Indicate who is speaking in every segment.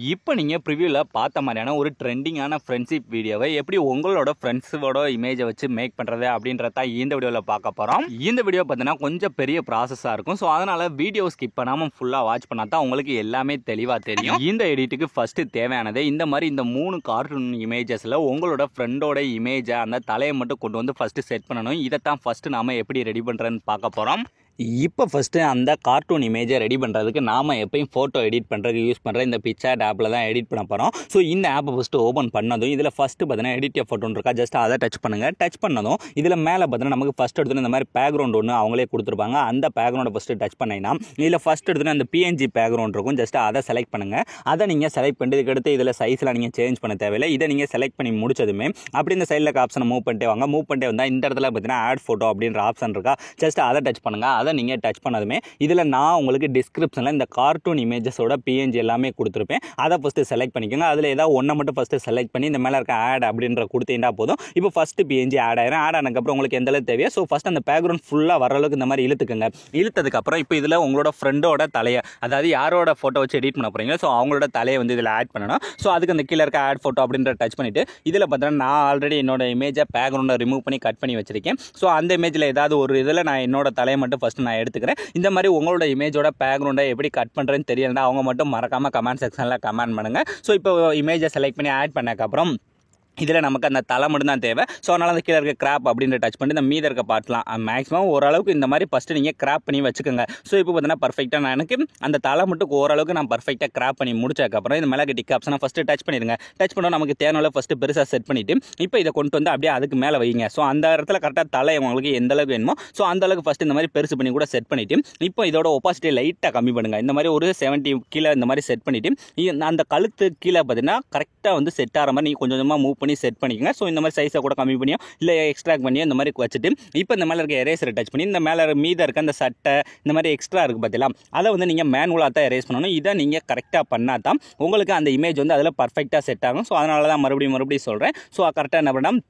Speaker 1: இப்போ நீங்கள் ப்ரிவியூவில் பார்த்த மாதிரியான ஒரு ட்ரெண்டிங்கான ஃப்ரெண்ட்ஷிப் வீடியோவை எப்படி உங்களோட ஃப்ரெண்ட்ஸோட இமேஜை வச்சு மேக் பண்ணுறது அப்படின்றத இந்த வீடியோவில் பார்க்க போகிறோம். இந்த வீடியோ பார்த்தீங்கன்னா கொஞ்சம் பெரிய ப்ராசஸாக இருக்கும். ஸோ அதனால் வீடியோ ஸ்கிப் பண்ணாமல் ஃபுல்லாக வாட்ச் பண்ணால் தான் உங்களுக்கு எல்லாமே தெளிவாக தெரியும். இந்த எடிட்டுக்கு ஃபஸ்ட்டு தேவையானது இந்த மாதிரி இந்த 3 கார்ட்டூன் இமேஜஸில் உங்களோட ஃப்ரெண்டோட இமேஜை அந்த தலையை மட்டும் கொண்டு வந்து ஃபஸ்ட்டு செட் பண்ணணும். இதைத்தான் ஃபஸ்ட்டு நாம் எப்படி ரெடி பண்ணுறதுன்னு பார்க்க போகிறோம். இப்போ ஃபஸ்ட்டு அந்த கார்ட்டூன் இமேஜை ரெடி பண்ணுறதுக்கு நாம் எப்பயும் ஃபோட்டோ எடிட் பண்ணுறதுக்கு யூஸ் பண்ணுற இந்த பிக்சர் ஆப்பில் தான் எடிட் பண்ண போகிறோம். ஸோ இந்த ஆப்பை ஃபஸ்ட்டு ஓப்பன் பண்ணதும் இதில் ஃபஸ்ட்டு பார்த்தீங்கன்னா எடிட் ஃபோட்டோன்னு இருக்கா, ஜஸ்ட் அதை டச் பண்ணுங்கள். டச் பண்ணதும் இதில் மேலே பார்த்தீங்கன்னா நமக்கு ஃபஸ்ட் எடுத்துன்னு இந்த மாதிரி பேக்ரவுண்ட் ஒன்று அவங்களே கொடுத்துருப்பாங்க. அந்த பேக்ரவுண்டை ஃபஸ்ட்டு டச் பண்ணிங்கன்னா இதில் ஃபஸ்ட் எடுத்துன்னு அந்த பிஎன்ஜி பேக்ரவுண்ட் இருக்கும். ஜஸ்ட் அதை செலக்ட் பண்ணுங்கள். அதை நீங்கள் செலக்ட் பண்ணிட்டு எடுத்து இதில் சைஸ்லாம் நீங்கள் சேஞ்ச் பண்ண தேவையில்லை. இதை நீங்கள் செலக்ட் பண்ணி முடிச்சதுமே அப்படி இந்த சைடில் ஆப்ஷனை மூவ் பண்ணிட்டே வாங்க. மூவ் பண்ணிட்டே வந்தால் இந்த இடத்துல பார்த்தீங்கன்னா ஆட் ஃபோட்டோ அப்படின்ற ஆப்ஷன் இருக்கா, ஜஸ்ட் அதை டச் பண்ணுங்கள். அதை நீங்கள் டச் பண்ணதுமே இதில் நான் உங்களுக்கு டிஸ்கிரிப்ஷனில் இந்த கார்ட்டூன் இமேஜஸோட பிஎன்ஜி எல்லாமே கொடுத்துருப்பேன். அதை ஃபஸ்ட்டு செலக்ட் பண்ணிக்கோங்க. அதில் ஏதாவது ஒன்றை மட்டும் ஃபஸ்ட்டு செலக்ட் பண்ணி இந்த மேலே இருக்க ஆட் அப்படின்ற கொடுத்தீங்கன்னா போதும். இப்போ ஃபஸ்ட்டு பிஎன்ஜி ஆட் ஆயிரும். ஆட் ஆனதுக்கப்புறம் உங்களுக்கு எந்த அளவுக்கு தேவையோ ஸோ ஃபஸ்ட் அந்த பேக்ரவுண்ட் ஃபுல்லாக வர அளவுக்கு இந்த மாதிரி இழுத்துக்குங்க. இழுத்ததுக்கப்புறம் இப்போ இதில் உங்களோட ஃப்ரெண்டோட தலையை, அதாவது யாரோட ஃபோட்டோ வச்சு எடிட் பண்ண போகிறீங்களோ ஸோ அவங்களோட தலையை வந்து இதில் ஆட் பண்ணணும். ஸோ அதுக்கு அந்த கீழே இருக்க ஆட் ஃபோட்டோ அப்படின்ற டச் பண்ணிவிட்டு இதில் பார்த்தீங்கன்னா நான் ஆல்ரெடி என்னோட இமேஜை பேக்ரவுண்டை ரிமூவ் பண்ணி கட் பண்ணி வச்சிருக்கேன். ஸோ அந்த இமேஜில் ஏதாவது ஒரு இதில் நான் என்னோட தலையை மட்டும் ஃபஸ்ட்டு நான் எடுத்துக்கிறேன். இந்த மாதிரி உங்களோட இமேஜோட பேக்ரவுண்டை எப்படி கட் பண்ணுறதுன்னு தெரியலன்னா அவங்க மட்டும் மறக்காமல் கமெண்ட் செக்ஷனில் கமெண்ட் பண்ணுங்கள். ஸோ இப்போ இமேஜை செலக்ட் பண்ணி ஆட் பண்ணக்கப்புறம் இதில் நமக்கு அந்த தலை மட்டும் தான் தேவை. ஸோ அதனால் அந்த கீழே இருக்க கிராப் அப்படின்ற டச் பண்ணி இந்த மீத இருக்க பார்ட்லாம் மேக்ஸிமம் ஓரளவுக்கு இந்த மாதிரி ஃபஸ்ட்டு நீங்கள் கிராப் பண்ணி வச்சுக்கோங்க. ஸோ இப்போ பார்த்தீங்கன்னா பர்ஃபெக்டாக நான் எனக்கு அந்த தலை மட்டும் ஓரளவுக்கு நான் பர்ஃபெக்டாக கிராப் பண்ணி முடிச்சதுக்கப்புறம் இந்த மேலே டிக் ஆப்ஷனை ஃபஸ்ட்டு டச் பண்ணிடுங்க. டச் பண்ணால் நமக்கு தேவையான ஃபஸ்ட்டு பெருசாக செட் பண்ணிவிட்டு இப்போ இதை கொண்டு வந்து அப்படியே அதுக்கு மேலே வைங்க. ஸோ அந்த இடத்துல கரெக்டாக தலை உங்களுக்கு எந்த அளவுக்கு வேணுமோ ஸோ அந்த அளவுக்கு ஃபஸ்ட்டு இந்த மாதிரி பெருசு பண்ணி கூட செட் பண்ணிவிட்டு இப்போ இதோட ஒப்பாசிட்டி லைட்டாக கம்மி பண்ணுங்கள். இந்த மாதிரி ஒரு 70 கீழே இந்த மாதிரி செட் பண்ணிவிட்டு அந்த கழுத்து கீழே பார்த்தீங்கன்னா கரெக்டாக வந்து செட் ஆகிற மாதிரி நீங்கள் கொஞ்சம் கொஞ்சமாக மூவ் பண்ணி செட் பண்ணிக்கங்க. ஸோ இந்த மாதிரி சைஸை கூட கம்மி பண்ணியோ இல்லை எக்ஸ்ட்ராக்ட் பண்ணியோ இந்த மாதிரி வச்சுட்டு இப்போ இந்த மேலே இருக்க எரேசரை டச் பண்ணி இந்த மேலே மீத இருக்க அந்த சட்டை இந்த மாதிரி எக்ஸ்ட்ரா இருக்குது பார்த்தீங்களா, அதை வந்து நீங்கள் மேனுவலாக தான் எரேஸ் பண்ணணும். இதை நீங்கள் கரெக்டாக பண்ணால் தான் உங்களுக்கு அந்த இமேஜ் வந்து அதில் பர்ஃபெக்டாக செட் ஆகும். ஸோ அதனால தான் மறுபடியும் சொல்கிறேன். ஸோ கரெக்டாக என்ன பண்ணால்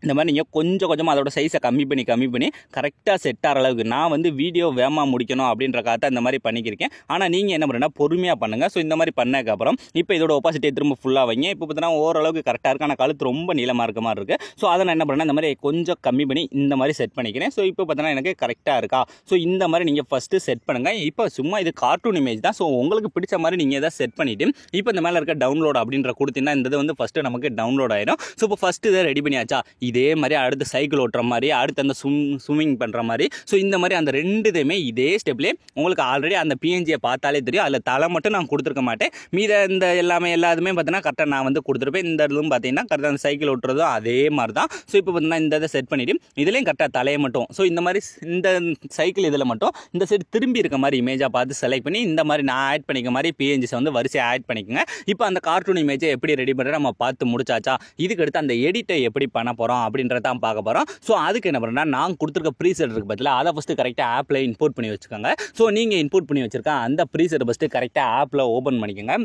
Speaker 1: இந்த மாதிரி நீங்கள் கொஞ்சம் கொஞ்சமாக அதோட சைஸை கம்மி பண்ணி கரெக்டாக செட் ஆகிற அளவுக்கு நான் வந்து வீடியோ வேகமாக முடிக்கணும் அப்படின்றக்காக இந்த மாதிரி பண்ணிக்கிருக்கேன். ஆனால் நீங்கள் என்ன பண்ணுறேன்னா பொறுமையாக பண்ணுங்கள். ஸோ இந்த மாதிரி பண்ணதுக்கப்புறம் இப்போ இதோட ஒப்பாசிட்டியை திரும்ப ஃபுல்லாக வைங்க. இப்போ பார்த்தீங்கன்னா ஓரளவுக்கு கரெக்டாக இருக்குது. ஆனால் கழுத்து ரொம்ப நீளமாக இருக்க மாதிரி இருக்குது. ஸோ அதை நான் என்ன பண்ணுறேன் இந்த மாதிரி கொஞ்சம் கம்மி பண்ணி இந்த மாதிரி செட் பண்ணிக்கிறேன். ஸோ இப்போ பார்த்தீங்கன்னா எனக்கு கரெக்டாக இருக்கா. ஸோ இந்த மாதிரி நீங்கள் ஃபஸ்ட்டு செட் பண்ணுங்கள். இப்போ சும்மா இது கார்ட்டூன் இமேஜ் தான். ஸோ உங்களுக்கு பிடிச்ச மாதிரி நீங்கள் எதாவது செட் பண்ணிவிட்டு இப்போ இந்த மேலே இருக்க டவுன்லோட் அப்படின்ற கொடுத்தீங்கன்னா இந்த இது வந்து ஃபஸ்ட்டு நமக்கு டவுன்லோட் ஆயிடும். ஸோ இப்போ ஃபஸ்ட்டு இதை ரெடி பண்ணியாச்சா, இதே மாதிரி அடுத்து சைக்கிள் ஓட்டுற மாதிரி அடுத்து அந்த ஸ்விம்மிங் பண்ணுற மாதிரி ஸோ இந்த மாதிரி அந்த ரெண்டுத்தையுமே இதே ஸ்டெப்லேயே உங்களுக்கு ஆல்ரெடி அந்த பிஎன்ஜியை பார்த்தாலே தெரியும். அதில் தலை மட்டும் நான் கொடுத்துருக்க மாட்டேன். மீத இந்த எல்லாத்துமே பார்த்தீங்கன்னா கரெக்டாக நான் வந்து கொடுத்துருப்பேன். இந்த இதுவும் பார்த்தீங்கன்னா கரெக்டாக அந்த சைக்கிள் ஓட்டுறதும் அதே மாதிரி தான். ஸோ இப்போ பார்த்தீங்கன்னா இந்த இதை செட் பண்ணிவிட்டு இதுலேயும் கரெக்டாக தலையை மட்டும் ஸோ இந்த மாதிரி இந்த சைக்கிள் இதில் மட்டும் இந்த சைடு திரும்பி இருக்க மாதிரி இமேஜாக பார்த்து செலக்ட் பண்ணி இந்த மாதிரி நான் ஆட் பண்ணிக்க மாதிரி பிஎன்ஜிஸை வந்து வரிசையாக ஆட் பண்ணிக்கோங்க. இப்போ அந்த கார்ட்டூன் இமேஜை எப்படி ரெடி பண்ணுறது நம்ம பார்த்து முடிச்சாச்சா, இதுக்கு அடுத்து அந்த எடிட்டை எப்படி பண்ண போகிறோம் அப்படின்றத பார்க்க போகிறோம். ஸோ அதுக்கு என்ன பண்ணுறேன்னா நான் கொடுத்துருக்க ப்ரீசெட் இருக்குது பார்த்தீங்களா, அதை ஃபஸ்ட்டு கரெக்டாக ஆப்பில் இன்போர்ட் பண்ணி வச்சுக்கோங்க. ஸோ நீங்கள் இன்போர்ட் பண்ணி வச்சுருக்க அந்த ப்ரீசெட்டை ஃபஸ்ட்டு கரெக்டாக ஆப்பில் ஓப்பன் பண்ணிக்கோங்க.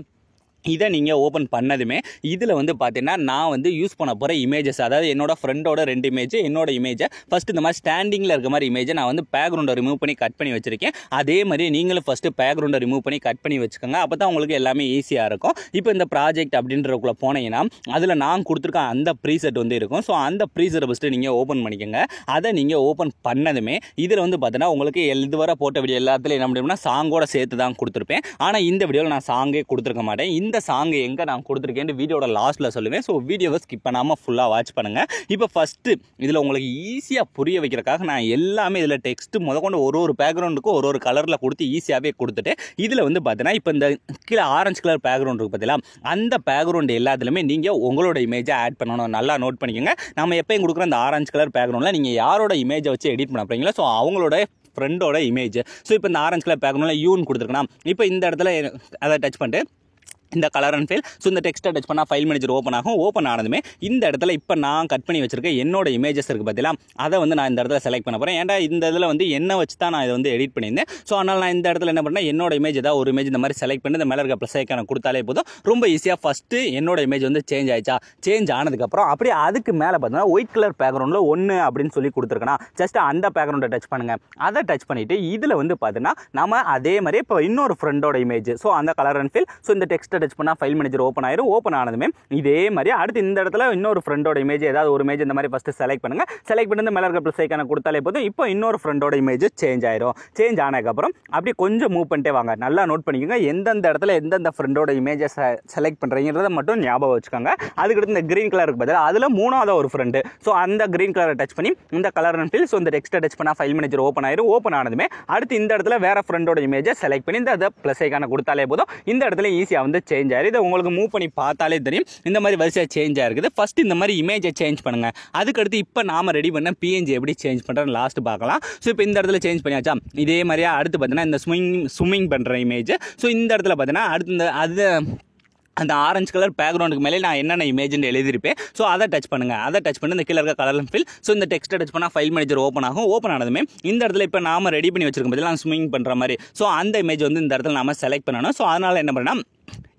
Speaker 1: இதை நீங்கள் ஓப்பன் பண்ணதுமே இதில் வந்து பார்த்தீங்கன்னா நான் வந்து யூஸ் பண்ண போகிற இமேஜஸ், அதாவது என்னோட ஃப்ரெண்டோட 2 இமேஜ் என்னோட இமேஜை ஃபஸ்ட்டு இந்த மாதிரி ஸ்டாண்டிங்கில் இருக்க மாதிரி இமேஜை நான் வந்து பேக்ரவுண்டை ரிமூவ் பண்ணி கட் பண்ணி வச்சுருக்கேன். அதே மாதிரி நீங்களும் ஃபஸ்ட்டு பேக்ரவுண்டை ரிமூவ் பண்ணி கட் பண்ணி வச்சுக்கோங்க. அப்போ தான் உங்களுக்கு எல்லாமே ஈஸியாக இருக்கும். இப்போ இந்த ப்ராஜெக்ட் அப்படின்றக்குள்ளே போனீங்கன்னா அதில் நான் கொடுத்துருக்க அந்த ப்ரீசெட் வந்து இருக்கும். ஸோ அந்த ப்ரீசெட்டை ஃபஸ்ட்டு நீங்கள் ஓப்பன் பண்ணிக்கோங்க. அதை நீங்கள் ஓப்பன் பண்ணதுமே இதில் வந்து பார்த்தீங்கன்னா உங்களுக்கு இதுவரை போட்ட வீடியோ எல்லாத்துலையும் என்ன முடியும்னா சாங்கோட சேர்த்து தான் கொடுத்துருப்பேன். ஆனால் இந்த வீடியோவில் நான் சாங்கே கொடுத்துருக்க மாட்டேன். இந்த சாங் எங்கே நான் கொடுத்துருக்கேன்னு வீடியோட லாஸ்ட்டில் சொல்லுவேன். ஸோ வீடியோவை ஸ்கிப் பண்ணாமல் ஃபுல்லாக வாட்ச் பண்ணுங்கள். இப்போ ஃபஸ்ட்டு இதில் உங்களுக்கு ஈஸியாக புரிய வைக்கிறதுக்காக நான் எல்லாமே இதில் டெக்ஸ்ட்டு முதற்கொண்டு ஒரு பேக்ரவுண்டுக்கும் ஒரு கலரில் கொடுத்து ஈஸியாகவே கொடுத்துட்டு இதில் வந்து பார்த்தீங்கன்னா இப்போ இந்த கீழே ஆரஞ்சு கலர் பேக்ரவுண்ட் இருக்குது பார்த்தீங்களா, அந்த பேக்ரவுண்டு எல்லாத்துலேயுமே நீங்கள் உங்களோட இமேஜை ஆட் பண்ணணும். நல்லா நோட் பண்ணிக்கோங்க. நம்ம எப்பயும் கொடுக்குற அந்த ஆரஞ்சு கலர் பேக்ரவுண்டில் நீங்கள் யாரோட இமேஜை வச்சு எடிட் பண்ண போகிறீங்களோ ஸோ அவங்களோட ஃப்ரெண்டோட இமேஜ். ஸோ இப்போ இந்த ஆரஞ்சு கலர் பேக்ரவுண்டில் யூன்னு கொடுத்துருக்கணும். இப்போ இந்த இடத்துல அதை டச் பண்ணிட்டு இந்த கலர் அண்ட் ஃபைல் ஸோ இந்த டெக்ஸ்ட்டை டச் பண்ணால் ஃபைல் மேனேஜர் ஓப்பன் ஆகும். ஓப்பன் ஆனதுமே இந்த இடத்துல இப்போ நான் கட் பண்ணி வச்சிருக்கேன் என்னோட இமேஜஸ் இருக்குது பார்த்தீங்களா, அதை வந்து நான் இந்த இடத்துல செலக்ட் பண்ண போகிறேன். ஏன்டா இந்த இதில் வந்து என்ன வச்சு தான் நான் இதை வந்து எடிட் பண்ணியிருந்தேன். ஸோ அதனால் நான் இந்த இடத்துல என்ன பண்ணேன், என்னோட இமேஜ் ஏதாவது ஒரு இமேஜ் இந்த மாதிரி செலக்ட் பண்ணி இந்த மேலே இருக்க ப்ளஸ் ஐக்கானை கொடுத்தாலே போதும். ரொம்ப ஈஸியாக ஃபஸ்ட்டு என்னோட இமேஜ் வந்து சேஞ்ச் ஆயிடுச்சா, சேஞ்ச் ஆனதுக்கப்புறம் அப்படியே அதுக்கு மேலே பார்த்தீங்கன்னா ஒயிட் கலர் பேக்ரவுண்டில் 1 அப்படின்னு சொல்லி கொடுத்துருக்கேன். ஜஸ்ட் அந்த பேக்ரவுண்டை டச் பண்ணுங்கள். அதை டச் பண்ணிவிட்டு இதில் வந்து பார்த்தீங்கன்னா நம்ம அதே மாதிரி இப்போ இன்னொரு ஃப்ரெண்டோட இமேஜ் ஸோ அந்த கலர் அண்ட் ஃபீல் ஸோ இந்த டெக்ஸ்ட்டை டச் பண்ணால் ஃபைல் மேனேஜர் ஓப்பன் ஆயிரும். ஓப்பன் ஆனதுமே இதே மாதிரி அடுத்து இந்த இடத்துல இன்னொரு ஃப்ரெண்டோட இமேஜ் ஏதாவது ஒரு இமேஜ் இந்த மாதிரி ஃபஸ்ட்டு செலக்ட் பண்ணுங்கள். செலக்ட் பண்ணி மேலே இருக்க ப்ளஸ் ஐக்கான கொடுத்தாலே போதும். இப்போ இன்னொரு ஃப்ரெண்டோட இமேஜ் சேஞ்ச் ஆயிரும். சேஞ்ச் ஆனதுக்கப்புறம் அப்படியே கொஞ்சம் மூவ் பண்ணிட்டே வாங்க. நல்லா நோட் பண்ணிக்கோங்க, எந்தெந்த இடத்துல எந்தெந்த ஃப்ரெண்டோட இமேஜை செலக்ட் பண்ணுறீங்கிறத மட்டும் ஞாபகம் வச்சுக்கோங்க. அதுக்கடுத்து இந்த கிரீன் கலருக்கு பதில் அதில் மூணாவது ஒரு ஃப்ரெண்டு. ஸோ அந்த கிரீன் கலரை டச் பண்ணி இந்த கலர் அண்ட் ஃபில். ஸோ இந்த டெக்ஸ்ட்டை டச் பண்ணால் ஃபைல் மேனேஜர் ஓப்பன் ஆயிரும். ஓப்பன் ஆனதுமே அடுத்து இந்த இடத்துல வேற ஃப்ரெண்டோட இமேஜை செலக்ட் பண்ணி இந்த ப்ளஸ் ஐக்கான கொடுத்தாலே போதும். இந்த இடத்துல ஈஸியாக வந்து சேஞ்ச் ஆயிரும். இதை உங்களுக்கு மூவ் பண்ணி பார்த்தாலே தெரியும் இந்த மாதிரி வரிசையாக சேஞ்ச் ஆயிருக்குது. ஃபர்ஸ்ட் இந்த மாதிரி இமேஜை சேஞ்ச் பண்ணுங்க. அதுக்கடுத்து இப்போ நாம ரெடி பண்ண பிஎன்ஜி எப்படி சேஞ்ச் பண்ணுறேன்னு லாஸ்ட் பார்க்கலாம். ஸோ இப்போ இந்த இடத்துல சேஞ்ச் பண்ணியாச்சா, இதே மாதிரியா அடுத்து பார்த்தீங்கன்னா இந்த ஸ்விம்மிங் பண்ணுற இமேஜ். ஸோ இந்த இடத்துல பார்த்தீங்கன்னா அடுத்து அந்த ஆரஞ்சு கலர் பேக்ரவுண்டுக்கு மேலே நான் என்னென்ன இமேஜ்னு எழுதியிருப்பேன். ஸோ அதை டச் பண்ணுங்கள். அதை டச் பண்ணி இந்த கீழே இருக்க கலர் அண்ட் ஃபில். ஸோ இந்த டெக்ஸ்ட்டை டச் பண்ணால் ஃபைல் மேனேஜர் ஓப்பன் ஆகும். ஓப்பன் ஆனதுமே இந்த இடத்துல இப்போ நாம ரெடி பண்ணி வச்சிருக்கோம் பதிலாக ஸ்விமிங் பண்ணுற மாதிரி. ஸோ அந்த இமேஜ் வந்து இந்த இடத்துல நாம செலக்ட் பண்ணணும். ஸோ அதனால் என்ன பண்ணால்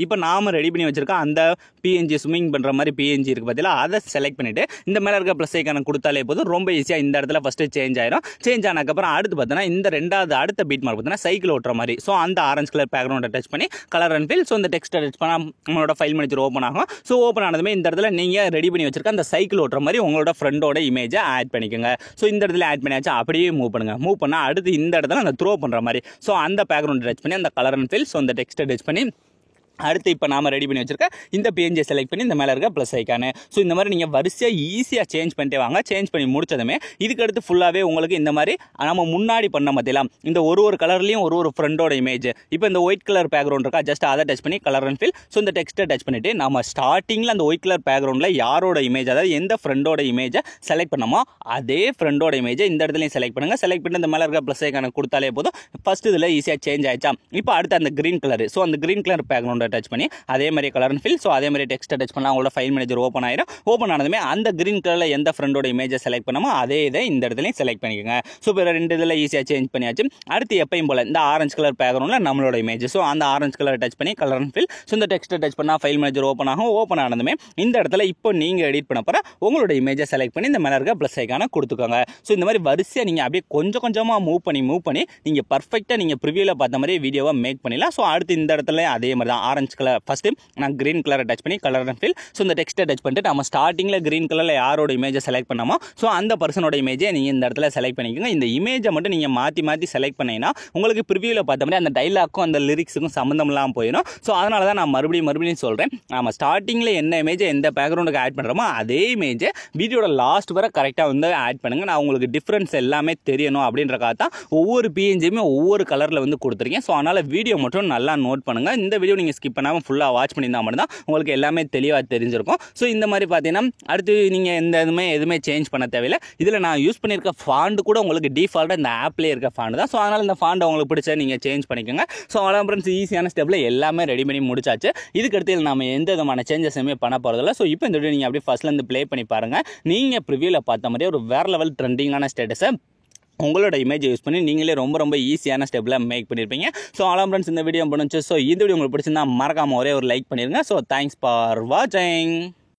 Speaker 1: இப்போ நாம ரெடி பண்ணி வச்சிருக்கோம் அந்த பிஎன்ஜி ஸ்விமிங் பண்ணுற மாதிரி பிஎன்ஜி இருக்குது பார்த்தீங்களா, அதை செலக்ட் பண்ணிவிட்டு இந்த மேலே இருக்க ப்ளஸ் ஐக்கான கொடுத்தாலே போதும். ரொம்ப ஈஸியாக இந்த இடத்துல ஃபஸ்ட்டு சேஞ்ச் ஆயிரும். சேஞ்ச் ஆனதுக்கப்புறம் அடுத்து பார்த்தீங்கன்னா இந்த ரெண்டாவது அடுத்த பீட் மார்க் பார்த்தீங்கன்னா சைக்கிள் ஓட்டுற மாதிரி. ஸோ அந்த ஆரஞ்சு கலர் பேக்ரவுண்டை டச் பண்ணி கலர் அண்ட் ஃபில். ஸோ இந்த டெக்ஸ்ட்டை டச் பண்ணால் உங்களோட ஃபைல் மேனேஜர் ஓப்பன் ஆகும். ஸோ ஓப்பன் ஆனதுமே இந்த இடத்துல நீங்கள் ரெடி பண்ணி வச்சிருக்க அந்த சைக்கிள் ஓட்டுற மாதிரி உங்களோட ஃப்ரெண்டோட இமேஜை ஆட் பண்ணிக்கோங்க. ஸோ இந்த இடத்துல ஆட் பண்ணியாச்சு. அப்படியே மூவ் பண்ணுங்கள். மூவ் பண்ணால் அடுத்து இந்த இடத்துல அந்த த்ரோ பண்ணுற மாதிரி. ஸோ அந்த பேக்ரவுண்டை டச் பண்ணி அந்த கலர் அண்ட் ஃபில். ஸோ இந்த டெக்ஸ்ட்டை டச் பண்ணி அடுத்து இப்போ நாம ரெடி பண்ணி வச்சிருக்க இந்த பிஎன்ஜியை செலக்ட் பண்ணி இந்த மேலே இருக்க ப்ளஸ் ஐக்கானு. ஸோ இந்த மாதிரி நீங்கள் வரிசையாக ஈஸியாக சேஞ்ச் பண்ணிட்டே வாங்க. சேஞ்ச் பண்ணி முடிச்சதுமே இதுக்கு அடுத்து ஃபுல்லாகவே உங்களுக்கு இந்த மாதிரி நம்ம முன்னாடி பண்ண மத்தியலாம் இந்த ஒரு கலர்லையும் ஒரு ஃப்ரெண்டோட இமேஜ். இப்போ இந்த ஒயிட் கலர் பேக்ரவுண்ட் இருக்கா, ஜஸ்ட் அதை டச் பண்ணி கலர் அண்ட் ஃபில். ஸோ இந்த டெக்ஸ்ட்டை டச் பண்ணிவிட்டு நம்ம ஸ்டார்டிங்கில் அந்த ஒயிட் கலர் பேக்ரவுண்டில் யாரோட இமேஜ், அதாவது எந்த ஃப்ரெண்டோட இமேஜை செலக்ட் பண்ணமோ அதே ஃப்ரெண்டோட இமேஜை இந்த இடத்துலையும் செலக்ட் பண்ணுங்கள். செலக்ட் பண்ணி இந்த மேலே இருக்க ப்ளஸ் ஐக்கான கொடுத்தாலே போதும். ஃபர்ஸ்ட் இதில் ஈஸியாக சேஞ்ச் ஆயிடுச்சா. இப்போ அடுத்து அந்த கிரீன் கலர். ஸோ அந்த கிரீன் கலர் பேக்ரவுண்ட் டச் பண்ணி அதே மாதிரி கலர் அண்ட் ஃபில். ஸோ அதே மாதிரி டெக்ஸ்ட்டை டச் பண்ணலாம். உங்களோட ஃபைல் மேனேஜர் ஓப்பன் ஆயிரும். ஓப்பன் ஆனதுமே அந்த கிரீன் கலரில் எந்த ஃப்ரெண்டோட இமேஜை செலக்ட் பண்ணமோ அதே இதை இந்த இடத்துலையும் செலக்ட் பண்ணிக்கோங்க. ஸோ இப்போ ரெண்டு இதில் ஈஸியாக சேஞ்ச் பண்ணியாச்சு. அடுத்து எப்பயும் போல இந்த ஆரஞ்சு கலர் பேக்ரவுண்டில் நம்மளோட இமேஜ். ஸோ அந்த ஆரஞ்சு கலர் டச் பண்ணி கலர் அண்ட் ஃபில். ஸோ இந்த டெக்ஸ்ட்டை டச் பண்ணால் ஃபைல் மேனேஜர் ஓப்பன் ஆகும். ஓப்பன் ஆனதுமே இந்த இடத்துல இப்போ நீங்கள் எடிட் பண்ண போகிற உங்களோட இமேஜை செலக்ட் பண்ணி இந்த மேலே இருக்க ப்ளஸ் ஐக்கான கொடுத்துக்கோங்க. ஸோ இந்த மாதிரி வரிசையாக நீங்கள் அப்படியே கொஞ்சமாக மூவ் பண்ணி நீங்கள் பர்ஃபெக்டாக நீங்கள் ப்ரிவியூவில் பார்த்த மாதிரி வீடியோவை மேக் பண்ணிடலாம். ஸோ அடுத்து இந்த இடத்துல அதே மாதிரி தான் ஆரஞ்சு கலர் ஃபஸ்ட்டு நான் கிரீன் கலரை டச் பண்ணி கலர் அண்ட் ஃபில். ஸோ இந்த டெக்ஸ்ட்டை டச் பண்ணிட்டு நம்ம ஸ்டார்டிங்கில் கிரீன் கலரில் யாரோட இமேஜை செலக்ட் பண்ணாமோ ஸோ அந்த பர்சனோட இமேஜை நீங்கள் இந்த இடத்துல செலக்ட் பண்ணிக்கோங்க. இந்த இமேஜை மட்டும் நீங்கள் மாற்றி செலக்ட் பண்ணீங்கன்னா உங்களுக்கு ப்ரிவியூவில் பார்த்த மாதிரி அந்த டைலாக்கும் அந்த லிரிக்ஸுக்கும் சம்மந்தம்லாம் போயிடும். ஸோ அதனால தான் நான் மறுபடியும் சொல்கிறேன், நம்ம ஸ்டார்டிங்கில் என்ன இமேஜை எந்த பேக்ரவுண்டுக்கு ஆட் பண்ணுறோமோ அதே இமேஜை வீடியோட லாஸ்ட் வரை கரெக்டாக வந்து ஆட் பண்ணுங்கள். நான் உங்களுக்கு டிஃப்ரென்ஸ் எல்லாமே தெரியணும் அப்படின்றக்காக தான் ஒவ்வொரு பிஎன்ஜியுமே ஒவ்வொரு கலரில் வந்து கொடுத்துருக்கேன். ஸோ அதனால் வீடியோ மட்டும் நல்லா நோட் பண்ணுங்கள். இந்த வீடியோ நீங்கள் ஸ்கிப் பண்ணாமல் ஃபுல்லாக வாட்ச் பண்ணியிருந்தா மட்டும்தான் உங்களுக்கு எல்லாமே தெளிவாக தெரிஞ்சிருக்கும். ஸோ இந்த மாதிரி பார்த்தீங்கன்னா அடுத்து நீங்கள் எதுவுமே சேஞ்ச் பண்ண தேவையில்லை. இதில் நான் யூஸ் பண்ணியிருக்க ஃபாண்ட் கூட உங்களுக்கு டிஃபால்ட்டாக இந்த ஆப்லேயே இருக்க ஃபாண்ட் தான். ஸோ அதனால் இந்த ஃபாண்ட் உங்களுக்கு பிடிச்ச நீங்கள் சேஞ்ச் பண்ணிக்கோங்க. ஸோ அவ்வளோ ஃப்ரெண்ட்ஸ், ஈஸியான ஸ்டெப்பில் எல்லாமே ரெடி பண்ணி முடிச்சாச்சு. இதுக்கடுத்து நம்ம எந்த விதமான சேஞ்சஸுமே பண்ண போகிறதில்ல. ஸோ இப்போ இந்த வீடியோ நீங்கள் அப்படியே ஃபர்ஸ்ட்லேருந்து ப்ளே பண்ணி பாருங்கள். நீங்கள் ப்ரிவியூவில் பார்த்த மாதிரி ஒரு வேறு லெவல் ட்ரெண்டிங்கான ஸ்டேட்டஸை உங்களோட இமேஜை யூஸ் பண்ணி நீங்களே ரொம்ப ஈஸியான ஸ்டெப்பில் மேக் பண்ணியிருப்பீங்க. ஸோ அவ்வளோ ஃப்ரெண்ட்ஸ், இந்த வீடியோ பண்ணுச்சு. ஸோ இந்த வீடியோ உங்களுக்கு பிடிச்சிருந்தா மறக்காமல் ஒரே ஒரு லைக் பண்ணிடுங்க. ஸோ தேங்க்ஸ் ஃபார் வாட்சிங்.